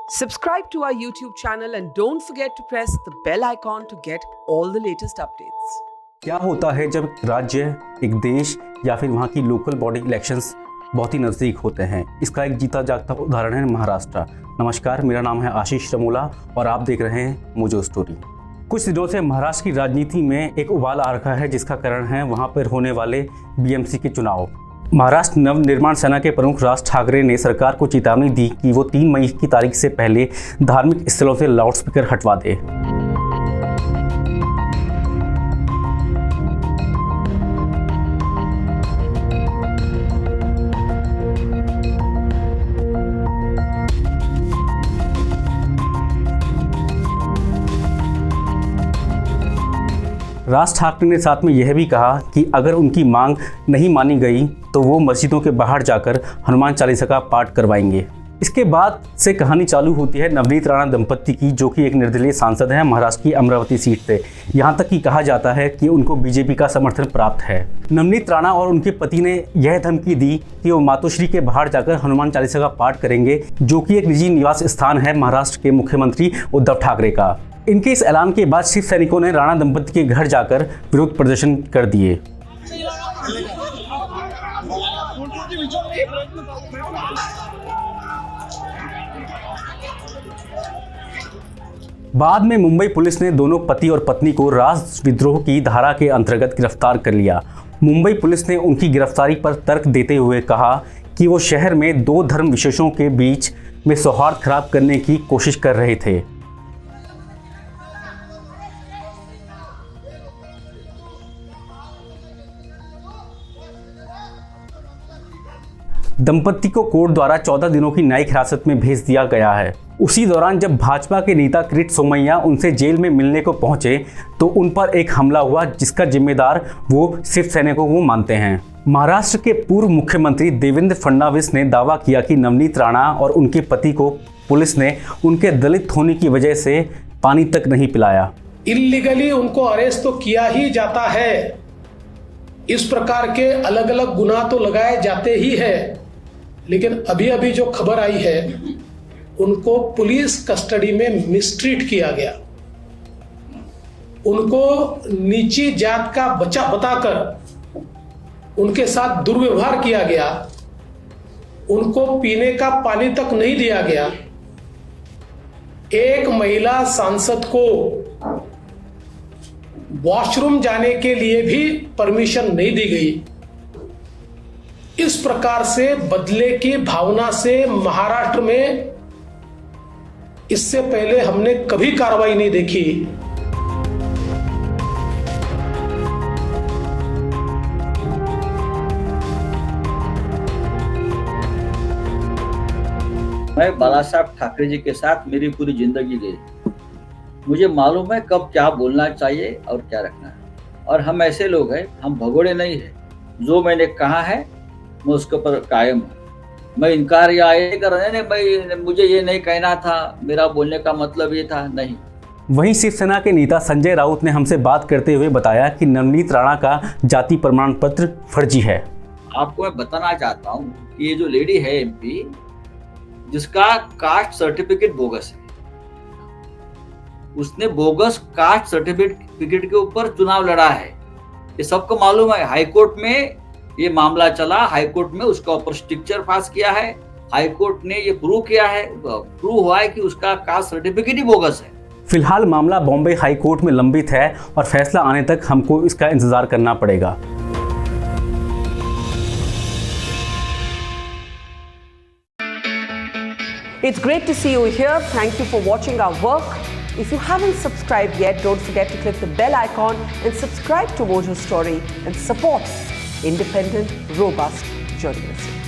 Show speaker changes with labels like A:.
A: Subscribe to our YouTube channel and don't forget to press the bell icon to get all the latest updates.
B: क्या होता है जब राज्य, एक देश या फिर वहाँ की लोकल बॉडी इलेक्शंस बहुत ही नज़दीक होते हैं? इसका एक जीता जागता उदाहरण है महाराष्ट्र। नमस्कार, मेरा नाम है आशीष रमोला और आप देख रहे हैं मोजो स्टोरी। कुछ दिनों से महाराष्ट्र की राजनीति में एक उबाल आ रखा है, जिसका कारण है वहाँ पर होने वाले बीएमसी के चुनाव। महाराष्ट्र नवनिर्माण सेना के प्रमुख राज ठाकरे ने सरकार को चेतावनी दी कि वो 3 मई की तारीख से पहले धार्मिक स्थलों से लाउडस्पीकर हटवा दे। राज ठाकरे ने साथ में यह भी कहा कि अगर उनकी मांग नहीं मानी गई तो वो मस्जिदों के बाहर जाकर हनुमान चालीसा का पाठ करवाएंगे। इसके बाद से कहानी चालू होती है नवनीत राणा दंपत्ति की, जो कि एक निर्दलीय सांसद हैं महाराष्ट्र की अमरावती सीट से। यहाँ तक कि कहा जाता है कि उनको बीजेपी का समर्थन प्राप्त है। नवनीत राणा और उनके पति ने यह धमकी दी कि वो मातोश्री के बाहर जाकर हनुमान चालीसा का पाठ करेंगे, जो कि एक निजी निवास स्थान है महाराष्ट्र के मुख्यमंत्री उद्धव ठाकरे का। इनके इस ऐलान के बाद शिव सैनिकों ने राणा दंपति के घर जाकर विरोध प्रदर्शन कर दिए। बाद में मुंबई पुलिस ने दोनों पति और पत्नी को राजद्रोह की धारा के अंतर्गत गिरफ्तार कर लिया। मुंबई पुलिस ने उनकी गिरफ्तारी पर तर्क देते हुए कहा कि वो शहर में 2 धर्म विशेषों के बीच में सौहार्द खराब करने की कोशिश कर रहे थे। दंपति को कोर्ट द्वारा 14 दिनों की न्यायिक हिरासत में भेज दिया गया है। उसी दौरान जब भाजपा के नेता किरीट सोमैया उनसे जेल में मिलने को पहुंचे तो उन पर एक हमला हुआ, जिसका जिम्मेदार वो शिव सैनिकों को मानते हैं। महाराष्ट्र के पूर्व मुख्यमंत्री देवेंद्र फडणवीस ने दावा किया कि नवनीत राणा और उनके पति को पुलिस ने उनके दलित होने की वजह से पानी तक नहीं पिलाया।
C: इल्लीगली उनको अरेस्ट तो किया ही जाता है। इस प्रकार के अलग अलग गुनाह तो लगाए जाते ही है, लेकिन अभी अभी जो खबर आई है उनको पुलिस कस्टडी में मिसट्रीट किया गया। उनको नीची जात का बच्चा बताकर उनके साथ दुर्व्यवहार किया गया। उनको पीने का पानी तक नहीं दिया गया। एक महिला सांसद को वॉशरूम जाने के लिए भी परमिशन नहीं दी गई। इस प्रकार से बदले की भावना से महाराष्ट्र में इससे पहले हमने कभी कार्रवाई नहीं देखी।
D: मैं बाला साहब ठाकरे जी के साथ मेरी पूरी जिंदगी गई। मुझे मालूम है कब क्या बोलना चाहिए और क्या रखना है। और हम ऐसे लोग हैं, हम भगोड़े नहीं है। जो मैंने कहा है मैं उसके ऊपर कायम हूँ। मैं इनकार या ये कर रहे नहीं, मुझे ये नहीं कहना था, मेरा बोलने का मतलब ये था, नहीं।
B: वहीं शिवसेना के नेता संजय राउत ने हमसे बात करते हुए बताया कि नवनीत राणा का जाति प्रमाण पत्र फर्जी है।
D: आपको मैं बताना चाहता हूँ कि ये जो लेडी है एमपी, जिसका कास्ट सर्टिफिकेट बोगस है, उसने बोगस कास्ट सर्टिफिकेट के ऊपर चुनाव लड़ा है। ये सबको मालूम है। हाईकोर्ट में ये मामला चला, हाईकोर्ट में उसका ऊपर स्ट्रिक्चर पास किया है। हाईकोर्ट ने ये प्रूव किया है, प्रूव हुआ है कि उसका कास्ट सर्टिफिकेट ही बोगस है।
B: फिलहाल मामला बॉम्बे हाई कोर्ट में लंबित है और फैसला आने तक हमको इसका इंतजार करना पड़ेगा।
A: It's great to see you here. Thank you for watching our work. If you haven't subscribed yet, don't forget to click the bell icon and subscribe to Mojo Story and support independent, robust journalism.